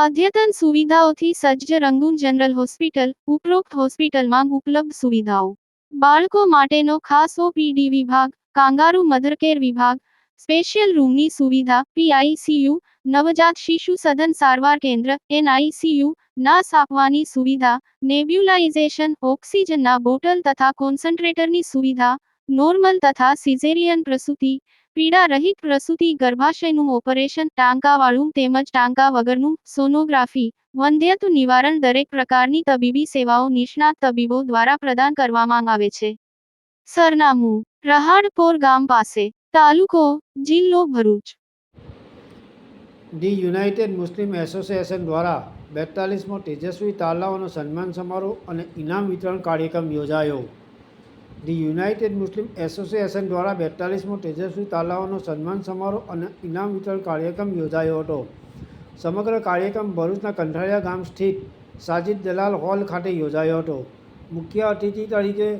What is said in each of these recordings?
અદ્યતન સુવિધાઓથી સજ્જ રંગૂન જનરલ હોસ્પિટલ, ઉપરોક્ત હોસ્પિટલમાં ઉપલબ્ધ સુવિધાઓ. બાળકો માટેનો ખાસ ઓપીડી વિભાગ, કાંગારૂ મધરકેર વિભાગ, સ્પેશિયલ રૂમની સુવિધા, પીઆઈસીયુ, નવજાત શિશુ સઘન સારવાર કેન્દ્ર, એનઆઈસીયુ, નાસ આપવાની સુવિધા, નેબ્યુલાઇઝેશન, ઓક્સિજનના બોટલ તથા કોન્સન્ટ્રેટરની સુવિધા, નોર્મલ તથા સિઝેરિયન પ્રસૂતિ, પીડા રહિત પ્રસૂતિ, ગર્ભાશયનું ઓપરેશન, ટાંકાવાળું તેમજ ટાંકા વગરનું, સોનોગ્રાફી, વંધ્યત્વ નિવારણ દરેક પ્રકારની તબીબી સેવાઓ નિષ્ણાત તબીબો દ્વારા પ્રદાન કરવામાં આવે છે. સરનામું: રહાડપોર ગામ પાસે, તાલુકો, જિલ્લો Bharuch. The United Muslim Association દ્વારા 42મો તેજસ્વી તારલાઓનો સન્માન સમારોહ અને ઇનામ વિતરણ કાર્યક્રમ યોજાયો. ધી યુનાઇટેડ મુસ્લિમ એસોસિએશન દ્વારા 42મો તેજસ્વી તારલાઓનો સન્માન સમારોહ અને ઇનામ વિતરણ કાર્યક્રમ યોજાયો હતો. સમગ્ર કાર્યક્રમ ભરૂચના કંઠાળિયા ગામ સ્થિત સાજિદ દલાલ હોલ ખાતે યોજાયો હતો. મુખ્ય અતિથિ તરીકે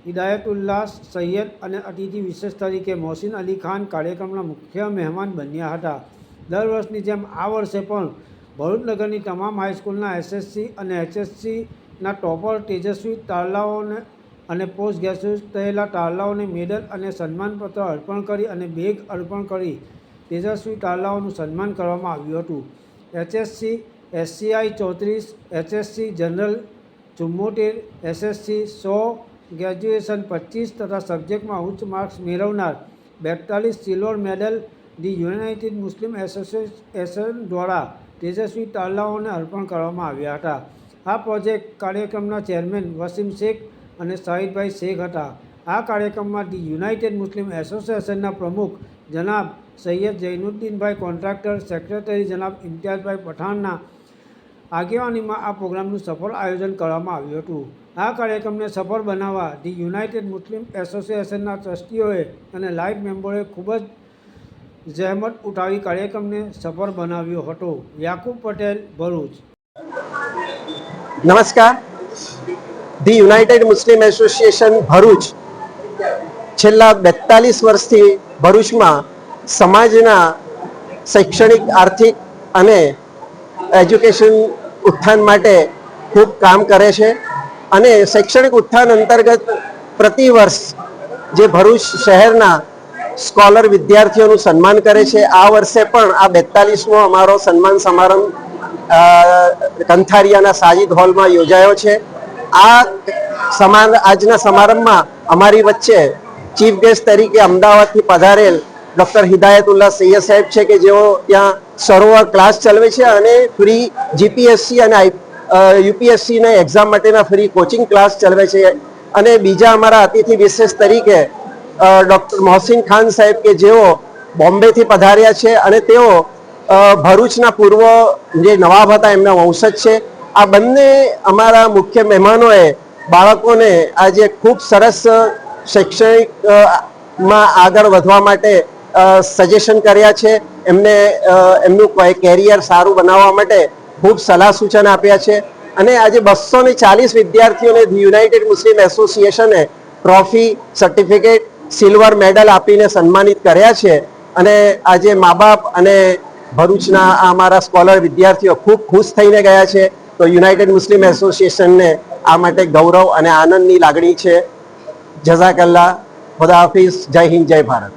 હિદાયતુલ્લાહ સૈયદ અને અતિથિ વિશેષ તરીકે મોહસિન અલી ખાન કાર્યક્રમના મુખ્ય મહેમાન બન્યા હતા. દર વર્ષની જેમ આ વર્ષે પણ ભરૂચ નગરની તમામ હાઈસ્કૂલના એસએસસી અને એચએસસીના ટોપર તેજસ્વી તારલાઓને અને પોસ્ટ ગ્રેજ્યુએટ થયેલા તારલાઓને મેડલ અને સન્માનપત્ર અર્પણ કરી અને બેગ અર્પણ કરી તેજસ્વી તારલાઓનું સન્માન કરવામાં આવ્યું હતું. HSC SCI 34, HSC general 74, SSC 100, graduation 25 તથા સબ્જેક્ટમાં ઉચ્ચ માર્ક્સ મેળવનાર 42 silver medal the United Muslim Association દ્વારા તેજસ્વી તારલાઓને અર્પણ કરવામાં આવ્યા હતા. આ પ્રોજેક્ટ કાર્યક્રમના ચેરમેન વસીમ શેખ અને શાહિદભાઈ શેખ હતા. આ કાર્યક્રમમાં ધી યુનાઇટેડ મુસ્લિમ એસોસિએશનના પ્રમુખ જનાબ સૈયદ જૈનુદ્દીનભાઈ કોન્ટ્રાક્ટર, સેક્રેટરી જનાબ ઇમ્તિયાઝભાઈ પઠાણના આગેવાનીમાં આ પ્રોગ્રામનું સફળ આયોજન કરવામાં આવ્યું હતું. આ કાર્યક્રમને સફળ બનાવવા ધી યુનાઇટેડ મુસ્લિમ એસોસિએશનના ટ્રસ્ટીઓએ અને લાઇફ મેમ્બરોએ ખૂબ જ જહેમત ઉઠાવી કાર્યક્રમને સફળ બનાવ્યો હતો. યાકુબ પટેલ, ભરૂચ. નમસ્કાર. The United Muslim association Bharuch છેલ્લા 42 વર્ષથી ભરૂચમાં સમાજના શૈક્ષણિક, આર્થિક અને એજ્યુકેશન ઉત્થાન માટે ખૂબ કામ કરે છે અને શૈક્ષણિક ઉત્થાન અંતર્ગત પ્રતિવર્ષ જે ભરૂચ શહેરના સ્કોલર વિદ્યાર્થીઓનું સન્માન કરે છે. આ વર્ષે પણ આ 42મો અમારો સન્માન સમારંભ કંથારિયાના સાજિદ હોલમાં યોજાયો છે. આજના સમારંભમાં અમારી વચ્ચે ચીફ ગેસ્ટ તરીકે અમદાવાદથી પધારેલ ડૉક્ટર હિદાયતુલ્લાહ સૈયદ સાહેબ છે કે જેઓ ત્યાં સરોવર ક્લાસ ચલાવે છે અને ફ્રી જીપીએસસી અને યુપીએસસીના એક્ઝામ માટેના ફ્રી કોચિંગ ક્લાસ ચલાવે છે. અને બીજા અમારા અતિથિ વિશેષ તરીકે ડૉક્ટર મોહસિન ખાન સાહેબ કે જેઓ બોમ્બેથી પધાર્યા છે અને તેઓ ભરૂચના પૂર્વ જે નવાબ હતા એમના વંશજ છે. આ બંને અમારા મુખ્ય મહેમાનોએ બાળકોને આજે ખૂબ સરસ શૈક્ષણિકમાં આગળ વધવા માટે સજેશન કર્યા છે. એમનું કેરિયર સારું બનાવવા માટે ખૂબ સલાહ સૂચન આપ્યા છે. અને આજે 240 વિદ્યાર્થીઓને ધી યુનાઇટેડ મુસ્લિમ એસોસિએશને ટ્રોફી, સર્ટિફિકેટ, સિલ્વર મેડલ આપીને સન્માનિત કર્યા છે. અને આજે મા બાપ અને ભરૂચના અમારા સ્કોલર વિદ્યાર્થીઓ ખૂબ ખુશ થઈને ગયા છે. તો યુનાઇટેડ મુસ્લિમ એસોસિએશનને આ માટે ગૌરવ અને આનંદની લાગણી છે. જઝાકલ્લાહ, ખુદા હાફિઝ, જય હિન્દ, જય ભારત.